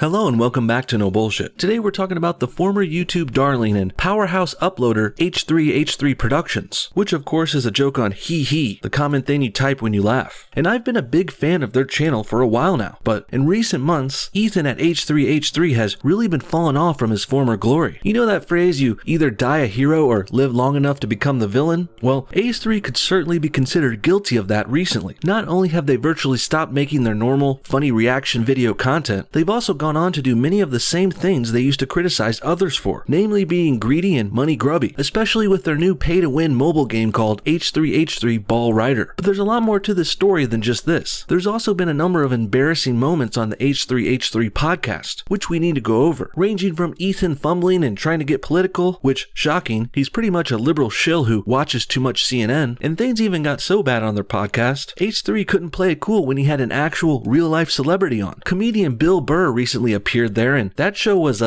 Hello and welcome back to No Bullshit. Today we're talking about the former YouTube darling and powerhouse uploader H3H3 Productions, which of course is a joke on hee, the common thing you type when you laugh. And I've been a big fan of their channel for a while now, but in recent months, Ethan at H3H3 has really been falling off from his former glory. You know that phrase, you either die a hero or live long enough to become the villain? Well, H3 could certainly be considered guilty of that recently. Not only have they virtually stopped making their normal, funny reaction video content, they've also gone on to do many of the same things they used to criticize others for, namely being greedy and money grubby, especially with their new pay-to-win mobile game called H3H3 Ball Rider. But there's a lot more to this story than just this. There's also been a number of embarrassing moments on the H3H3 podcast, which we need to go over, ranging from Ethan fumbling and trying to get political, which, shocking, he's pretty much a liberal shill who watches too much CNN, and things even got so bad on their podcast, H3 couldn't play it cool when he had an actual real-life celebrity on. Comedian Burr recently appeared there, and that show was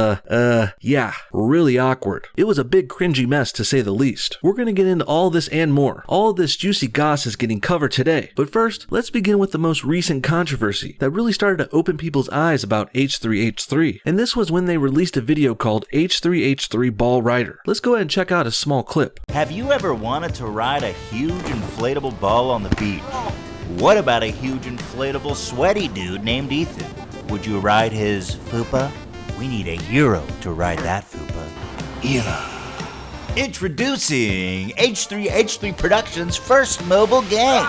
really awkward. It was a big cringy mess to say the least. We're gonna get into all this and more. All of this juicy goss is getting covered today. But first, let's begin with the most recent controversy that really started to open people's eyes about H3H3. And this was when they released a video called H3H3 Ball Rider. Let's go ahead and check out a small clip. Have you ever wanted to ride a huge inflatable ball on the beach? What about a huge inflatable sweaty dude named Ethan? Would you ride his fupa? We need a hero to ride that fupa. Introducing H3H3 Productions' first mobile game,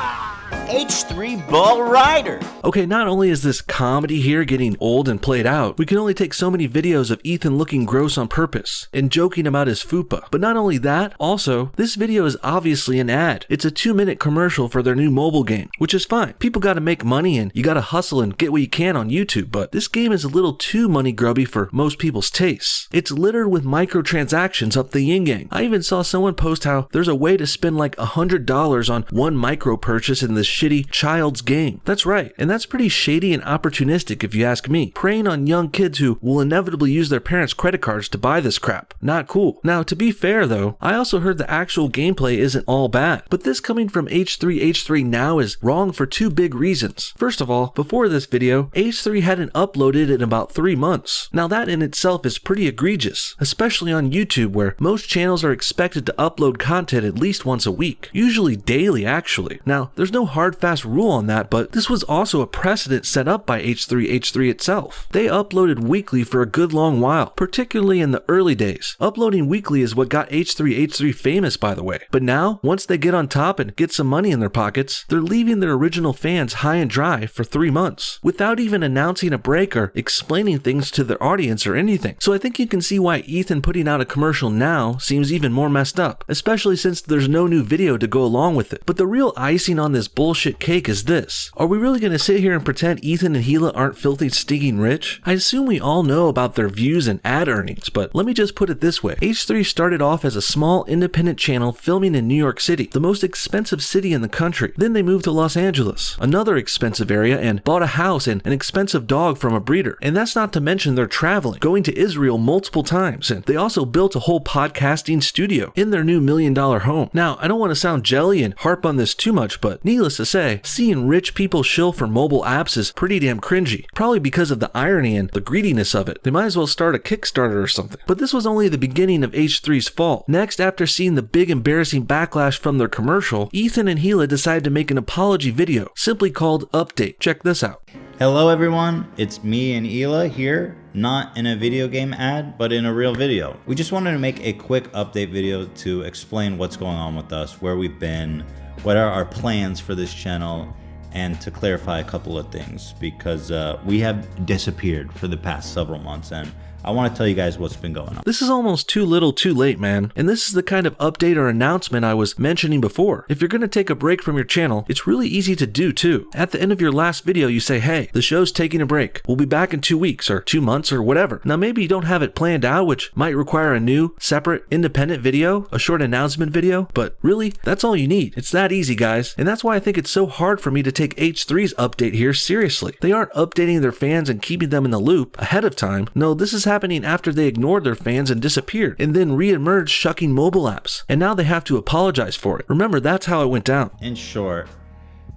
H3 Ball Rider. Okay, not only is this comedy here getting old and played out, we can only take so many videos of Ethan looking gross on purpose and joking about his fupa. But not only that, also, this video is obviously an ad. It's a 2-minute commercial for their new mobile game, which is fine. People gotta make money and you gotta hustle and get what you can on YouTube, but this game is a little too money grubby for most people's tastes. It's littered with microtransactions up the yin-yang. I even saw someone post how there's a way to spend like $100 on one micro purchase in this shitty child's game. That's right, and that's pretty shady and opportunistic if you ask me. Preying on young kids who will inevitably use their parents' credit cards to buy this crap. Not cool. Now, to be fair though, I also heard the actual gameplay isn't all bad, but this coming from H3H3 now is wrong for two big reasons. First of all, before this video, H3 hadn't uploaded in about 3 months. Now that in itself is pretty egregious, especially on YouTube where most channels are expected to upload content at least once a week, usually daily actually. Now, there's no hard fast rule on that, but this was also a precedent set up by H3H3 itself. They uploaded weekly for a good long while, particularly in the early days. Uploading weekly is what got H3H3 famous, by the way. But now, once they get on top and get some money in their pockets, they're leaving their original fans high and dry for 3 months, without even announcing a break or explaining things to their audience or anything. So I think you can see why Ethan putting out a commercial now seems even more messed up, especially since there's no new video to go along with it. But the real icing on this bullshit cake is this. Are we really gonna sit here and pretend Ethan and Gila aren't filthy stinking rich? I assume we all know about their views and ad earnings, but let me just put it this way. H3 started off as a small independent channel filming in New York City, the most expensive city in the country. Then they moved to Los Angeles, another expensive area, and bought a house and an expensive dog from a breeder. And that's not to mention their traveling, going to Israel multiple times, and they also built a whole podcasting studio in their new $1 million home. Now, I don't want to sound jelly and harp on this too much, but needless to say, seeing rich people shill for mobile apps is pretty damn cringy. Probably because of the irony and the greediness of it. They might as well start a Kickstarter or something. But this was only the beginning of H3's fall. Next, after seeing the big embarrassing backlash from their commercial, Ethan and Gila decided to make an apology video, simply called Update. Check this out. Hello everyone, it's me and Hila here, not in a video game ad, but in a real video. We just wanted to make a quick update video to explain what's going on with us, where we've been, what are our plans for this channel, and to clarify a couple of things because we have disappeared for the past several months and I want to tell you guys what's been going on. This is almost too little too late, man. And this is the kind of update or announcement I was mentioning before. If you're going to take a break from your channel, it's really easy to do too. At the end of your last video, you say, hey, the show's taking a break. We'll be back in 2 weeks or 2 months or whatever. Now, maybe you don't have it planned out, which might require a new, separate, independent video, a short announcement video, but really, that's all you need. It's that easy, guys. And that's why I think it's so hard for me to take H3's update here seriously. They aren't updating their fans and keeping them in the loop ahead of time. No, this is happening after they ignored their fans and disappeared, and then re-emerged shucking mobile apps. And now they have to apologize for it. Remember, that's how it went down. In short,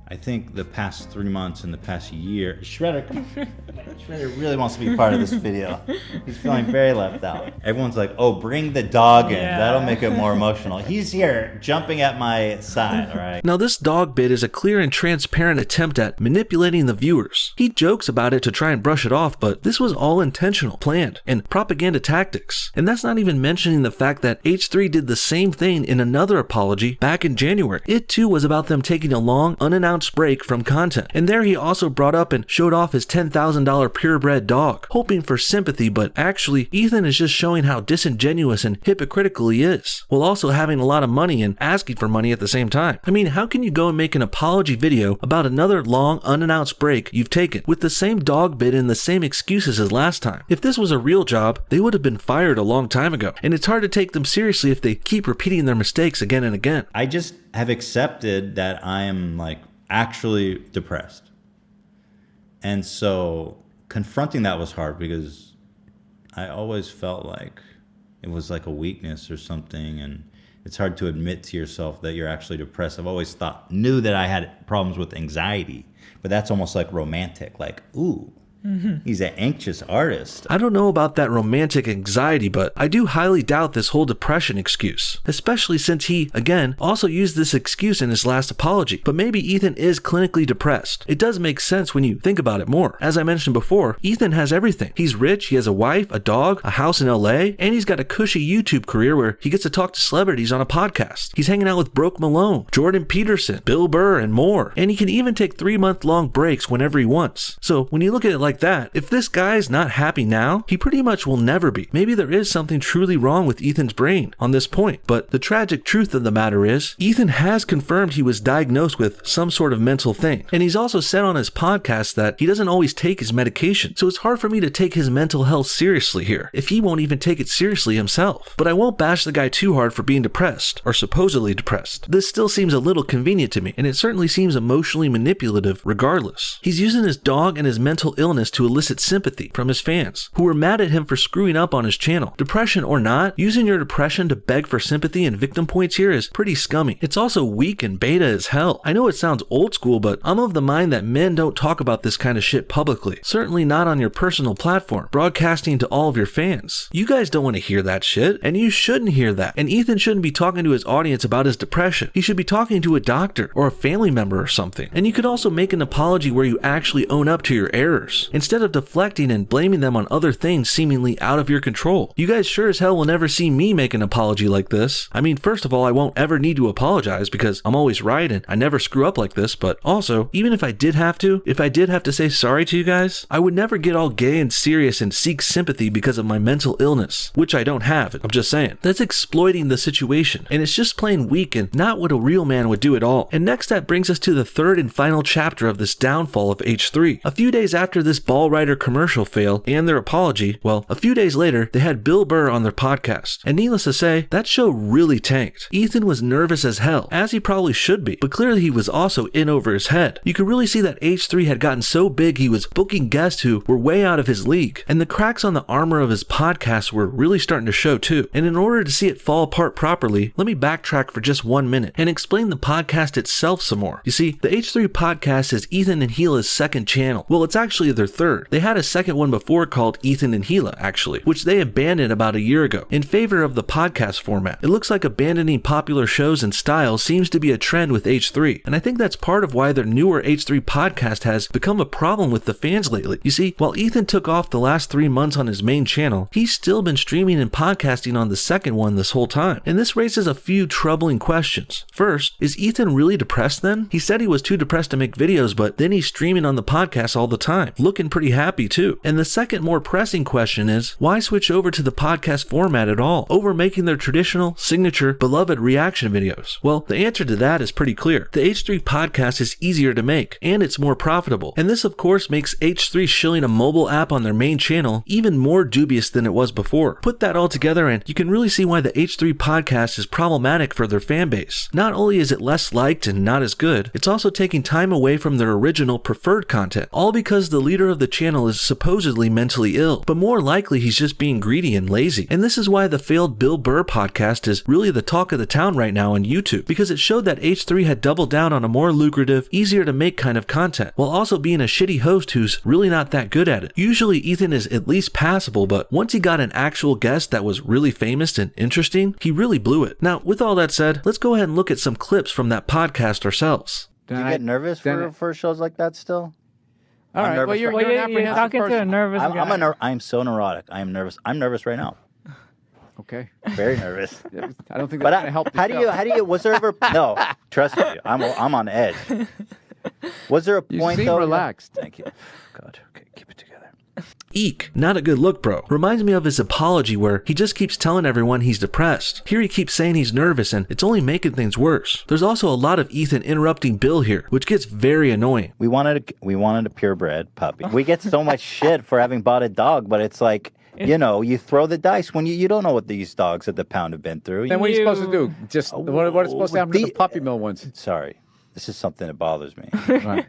I think the past 3 months and the past year, Shredder, come on. Shredder really wants to be part of this video. He's feeling very left out. Everyone's like, oh, bring the dog in. Yeah. That'll make it more emotional. He's here jumping at my side, all right? Now, this dog bit is a clear and transparent attempt at manipulating the viewers. He jokes about it to try and brush it off, but this was all intentional, planned, and propaganda tactics. And that's not even mentioning the fact that H3 did the same thing in another apology back in January. It too was about them taking a long, unannounced break from content. And there he also brought up and showed off his $10,000 purebred dog, hoping for sympathy, but actually Ethan is just showing how disingenuous and hypocritical he is, while also having a lot of money and asking for money at the same time. I mean, how can you go and make an apology video about another long, unannounced break you've taken with the same dog bit and the same excuses as last time? If this was a real job, they would have been fired a long time ago, and it's hard to take them seriously if they keep repeating their mistakes again and again. I just have accepted that I am like actually depressed. And so confronting that was hard because I always felt like it was like a weakness or something, and it's hard to admit to yourself that you're actually depressed. I've always knew that I had problems with anxiety, but that's almost like romantic, like, ooh, he's an anxious artist. I don't know about that romantic anxiety, but I do highly doubt this whole depression excuse, especially since he, again, also used this excuse in his last apology. But maybe Ethan is clinically depressed. It does make sense when you think about it more. As I mentioned before, Ethan has everything. He's rich, he has a wife, a dog, a house in LA, and he's got a cushy YouTube career where he gets to talk to celebrities on a podcast. He's hanging out with Broke Malone, Jordan Peterson, Bill Burr, and more. And he can even take 3-month-long breaks whenever he wants. So when you look at it like that, if this guy's not happy now, he pretty much will never be. Maybe there is something truly wrong with Ethan's brain on this point, but the tragic truth of the matter is, Ethan has confirmed he was diagnosed with some sort of mental thing, and he's also said on his podcast that he doesn't always take his medication, so it's hard for me to take his mental health seriously here, if he won't even take it seriously himself. But I won't bash the guy too hard for being depressed, or supposedly depressed. This still seems a little convenient to me, and it certainly seems emotionally manipulative regardless. He's using his dog and his mental illness to elicit sympathy from his fans, who were mad at him for screwing up on his channel. Depression or not, using your depression to beg for sympathy and victim points here is pretty scummy. It's also weak and beta as hell. I know it sounds old school, but I'm of the mind that men don't talk about this kind of shit publicly. Certainly not on your personal platform, broadcasting to all of your fans. You guys don't want to hear that shit, and you shouldn't hear that. And Ethan shouldn't be talking to his audience about his depression. He should be talking to a doctor or a family member or something. And you could also make an apology where you actually own up to your errors, instead of deflecting and blaming them on other things seemingly out of your control. You guys sure as hell will never see me make an apology like this. I mean, first of all, I won't ever need to apologize because I'm always right and I never screw up like this, but also, even if I did have to say sorry to you guys, I would never get all gay and serious and seek sympathy because of my mental illness, which I don't have. I'm just saying. That's exploiting the situation, and it's just plain weak and not what a real man would do at all. And next, that brings us to the third and final chapter of this downfall of H3. A few days after this Ball Rider commercial fail and their apology, well, a few days later, they had Bill Burr on their podcast. And needless to say, that show really tanked. Ethan was nervous as hell, as he probably should be, but clearly he was also in over his head. You could really see that H3 had gotten so big he was booking guests who were way out of his league. And the cracks on the armor of his podcast were really starting to show too. And in order to see it fall apart properly, let me backtrack for just 1 minute and explain the podcast itself some more. You see, the H3 podcast is Ethan and Gila's second channel. Well, it's actually their third. They had a second one before called Ethan and Gila, actually, which they abandoned about a year ago in favor of the podcast format. It looks like abandoning popular shows and styles seems to be a trend with H3, and I think that's part of why their newer H3 podcast has become a problem with the fans lately. You see, while Ethan took off the last 3 months on his main channel, he's still been streaming and podcasting on the second one this whole time, and this raises a few troubling questions. First, is Ethan really depressed then? He said he was too depressed to make videos, but then he's streaming on the podcast all the time, looking pretty happy too. And the second more pressing question is, why switch over to the podcast format at all, over making their traditional, signature, beloved reaction videos? Well, the answer to that is pretty clear. The H3 podcast is easier to make, and it's more profitable. And this of course makes H3 shilling a mobile app on their main channel even more dubious than it was before. Put that all together and you can really see why the H3 podcast is problematic for their fan base. Not only is it less liked and not as good, it's also taking time away from their original preferred content, all because the leader creator of the channel is supposedly mentally ill, but more likely he's just being greedy and lazy. And this is why the failed Bill Burr podcast is really the talk of the town right now on YouTube, because it showed that H3 had doubled down on a more lucrative, easier to make kind of content, while also being a shitty host who's really not that good at it. Usually Ethan is at least passable, but once he got an actual guest that was really famous and interesting, he really blew it. Now, with all that said, let's go ahead and look at some clips from that podcast ourselves. Do you get nervous for shows like that still? All right. Well, you're talking to a nervous guy. I'm so neurotic. I am nervous. I'm nervous right now. Okay. Very nervous. I don't think that's going to help. How do you? Was there ever? No, trust me. I'm on edge. Was there a point you seem relaxed. Thank you. God. Okay, keep it together. Eek, not a good look, bro. Reminds me of his apology where he just keeps telling everyone he's depressed. Here he keeps saying he's nervous and it's only making things worse. There's also a lot of Ethan interrupting Bill here, which gets very annoying. We wanted a purebred puppy. We get so much shit for having bought a dog, but it's like, you know, you throw the dice when you don't know what these dogs at the pound have been through. Then what are you supposed to do? Just what is supposed to happen to the puppy mill ones? Sorry, this is something that bothers me. Right.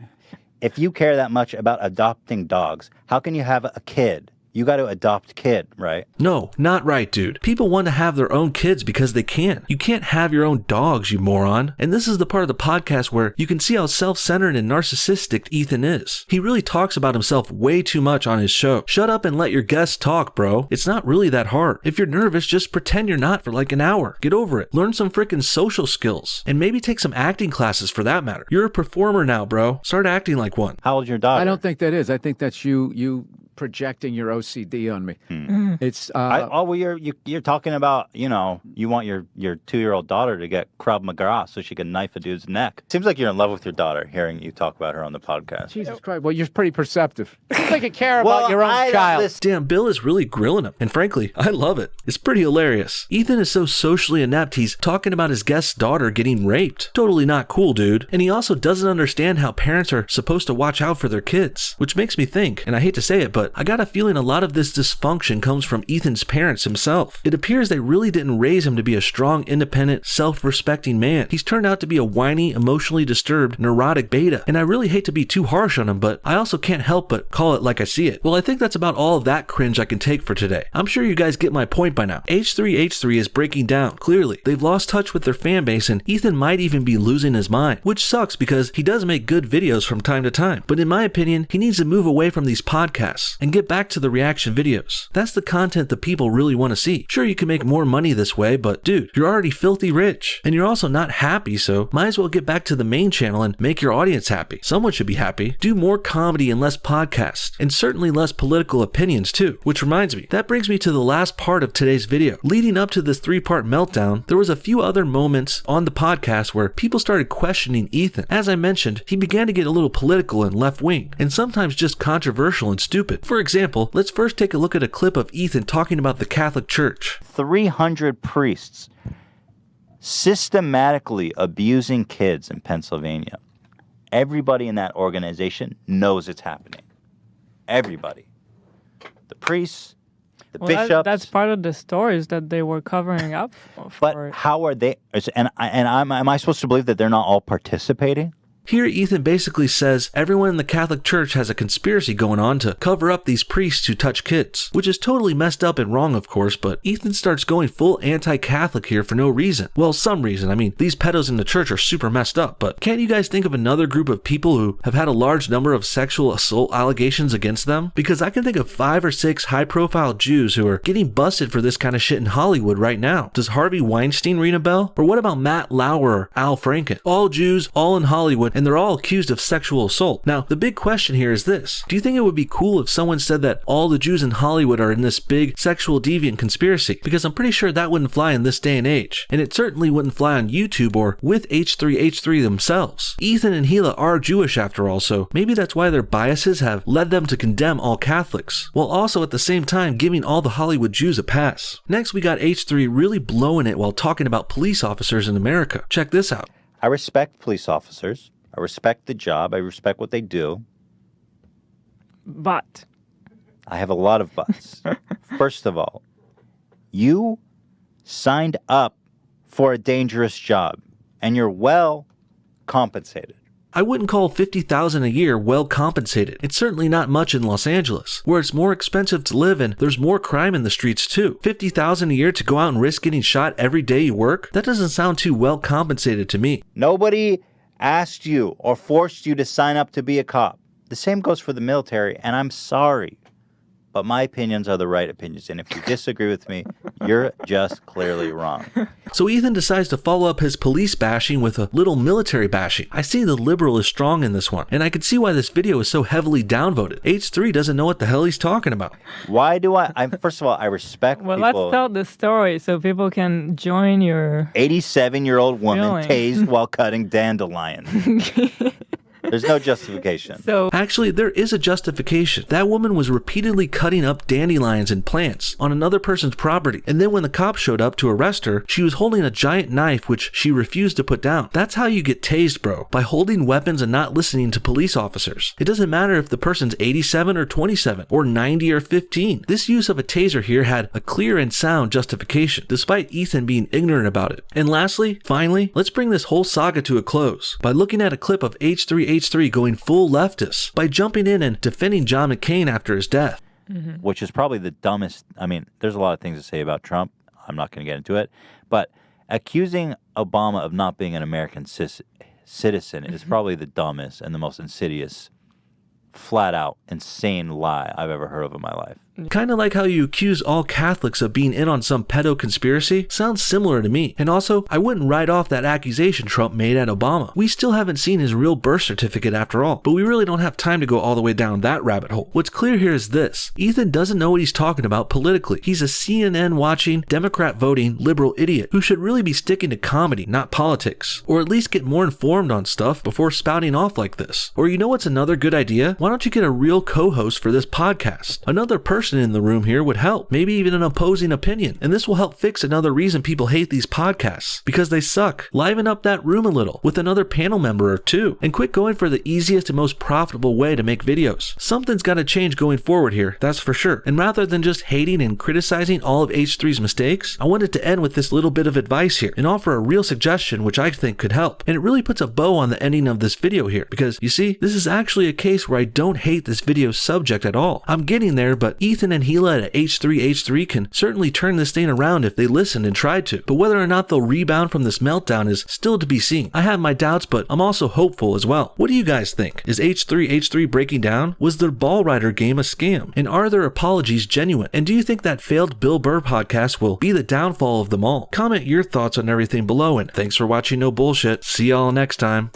If you care that much about adopting dogs, how can you have a kid? You got to adopt kid, right? No, not right, dude. People want to have their own kids because they can. You can't have your own dogs, you moron. And this is the part of the podcast where you can see how self-centered and narcissistic Ethan is. He really talks about himself way too much on his show. Shut up and let your guests talk, bro. It's not really that hard. If you're nervous, just pretend you're not for like an hour. Get over it. Learn some freaking social skills. And maybe take some acting classes for that matter. You're a performer now, bro. Start acting like one. How old's your daughter? I don't think that is. I think that's you projecting your OCD on me. It's well, you're talking about, you know, you want your 2-year-old daughter to get Krav Maga so she can knife a dude's neck. Seems like you're in love with your daughter, hearing you talk about her on the podcast. Jesus Christ. Well, you're pretty perceptive. You think you care about your own child. Damn, Bill is really grilling him. And frankly, I love it. It's pretty hilarious. Ethan is so socially inept, he's talking about his guest's daughter getting raped. Totally not cool, dude. And he also doesn't understand how parents are supposed to watch out for their kids. Which makes me think, and I hate to say it, but I got a feeling a lot of this dysfunction comes from Ethan's parents himself. It appears they really didn't raise him to be a strong, independent, self-respecting man. He's turned out to be a whiny, emotionally disturbed, neurotic beta. And I really hate to be too harsh on him, but I also can't help but call it like I see it. Well, I think that's about all of that cringe I can take for today. I'm sure you guys get my point by now. H3H3 is breaking down, clearly. They've lost touch with their fan base and Ethan might even be losing his mind, which sucks because he does make good videos from time to time. But in my opinion, he needs to move away from these podcasts and get back to the reaction videos. That's the content the people really want to see. Sure, you can make more money this way, but dude, you're already filthy rich. And you're also not happy, so might as well get back to the main channel and make your audience happy. Someone should be happy. Do more comedy and less podcasts. And certainly less political opinions too. Which reminds me, that brings me to the last part of today's video. Leading up to this 3-part meltdown, there was a few other moments on the podcast where people started questioning Ethan. As I mentioned, he began to get a little political and left-wing, and sometimes just controversial and stupid. For example, let's first take a look at a clip of Ethan talking about the Catholic Church. 300 priests systematically abusing kids in Pennsylvania. Everybody in that organization knows it's happening. Everybody. The priests, the bishops. That's part of the stories that they were covering up for. But how are they? And am I supposed to believe that they're not all participating? Here, Ethan basically says everyone in the Catholic Church has a conspiracy going on to cover up these priests who touch kids, which is totally messed up and wrong, of course, but Ethan starts going full anti-Catholic here for no reason. Well, some reason. I mean, these pedos in the church are super messed up, but can't you guys think of another group of people who have had a large number of sexual assault allegations against them? Because I can think of 5 or 6 high-profile Jews who are getting busted for this kind of shit in Hollywood right now. Does Harvey Weinstein ring a bell? Or what about Matt Lauer or Al Franken? All Jews, all in Hollywood, and they're all accused of sexual assault. Now, the big question here is this. Do you think it would be cool if someone said that all the Jews in Hollywood are in this big sexual deviant conspiracy? Because I'm pretty sure that wouldn't fly in this day and age. And it certainly wouldn't fly on YouTube or with H3H3 themselves. Ethan and Gila are Jewish after all, so maybe that's why their biases have led them to condemn all Catholics, while also at the same time giving all the Hollywood Jews a pass. Next, we got H3 really blowing it while talking about police officers in America. Check this out. I respect police officers. I respect the job. I respect what they do. But I have a lot of buts. First of all, you signed up for a dangerous job, and you're well compensated. I wouldn't call $50,000 a year well compensated. It's certainly not much in Los Angeles, where it's more expensive to live and there's more crime in the streets too. $50,000 a year to go out and risk getting shot every day you work? That doesn't sound too well compensated to me. Nobody asked you or forced you to sign up to be a cop. The same goes for the military, and I'm sorry, but my opinions are the right opinions, and if you disagree with me, you're just clearly wrong. So Ethan decides to follow up his police bashing with a little military bashing. I see the liberal is strong in this one, and I can see why this video is so heavily downvoted. H3 doesn't know what the hell he's talking about. Why do I first of all, I respect Well, people. let's tell the story so people can join your... 87-year-old woman Feeling. tased while cutting dandelions. There's no justification. So Actually, there is a justification. That woman was repeatedly cutting up dandelions and plants on another person's property, and then when the cops showed up to arrest her, she was holding a giant knife which she refused to put down. That's how you get tased, bro. By holding weapons and not listening to police officers. It doesn't matter if the person's 87 or 27, or 90 or 15. This use of a taser here had a clear and sound justification, despite Ethan being ignorant about it. And lastly, finally, let's bring this whole saga to a close by looking at a clip of H3H3 going full leftist by jumping in and defending John McCain after his death. Which is probably the dumbest. I mean, there's a lot of things to say about Trump. I'm not going to get into it. But accusing Obama of not being an American citizen is probably the dumbest and the most insidious, flat out, insane lie I've ever heard of in my life. Kind of like how you accuse all Catholics of being in on some pedo conspiracy. Sounds similar to me. And also, I wouldn't write off that accusation Trump made at Obama. We still haven't seen his real birth certificate after all, but we really don't have time to go all the way down that rabbit hole. What's clear here is this. Ethan doesn't know what he's talking about politically. He's a CNN watching, Democrat voting, liberal idiot who should really be sticking to comedy, not politics. Or at least get more informed on stuff before spouting off like this. Or you know what's another good idea? Why don't you get a real co-host for this podcast? Another person in the room here would help. Maybe even an opposing opinion. And this will help fix another reason people hate these podcasts. Because they suck. Liven up that room a little with another panel member or two. And quit going for the easiest and most profitable way to make videos. Something's got to change going forward here, that's for sure. And rather than just hating and criticizing all of H3's mistakes, I wanted to end with this little bit of advice here and offer a real suggestion which I think could help. And it really puts a bow on the ending of this video here. Because you see, this is actually a case where I don't hate this video's subject at all. I'm getting there, but Ethan and Gila at H3H3 can certainly turn this thing around if they listened and tried to. But whether or not they'll rebound from this meltdown is still to be seen. I have my doubts, but I'm also hopeful as well. What do you guys think? Is H3H3 breaking down? Was their ball rider game a scam? And are their apologies genuine? And do you think that failed Bill Burr podcast will be the downfall of them all? Comment your thoughts on everything below, and thanks for watching No Bullshit. See y'all next time.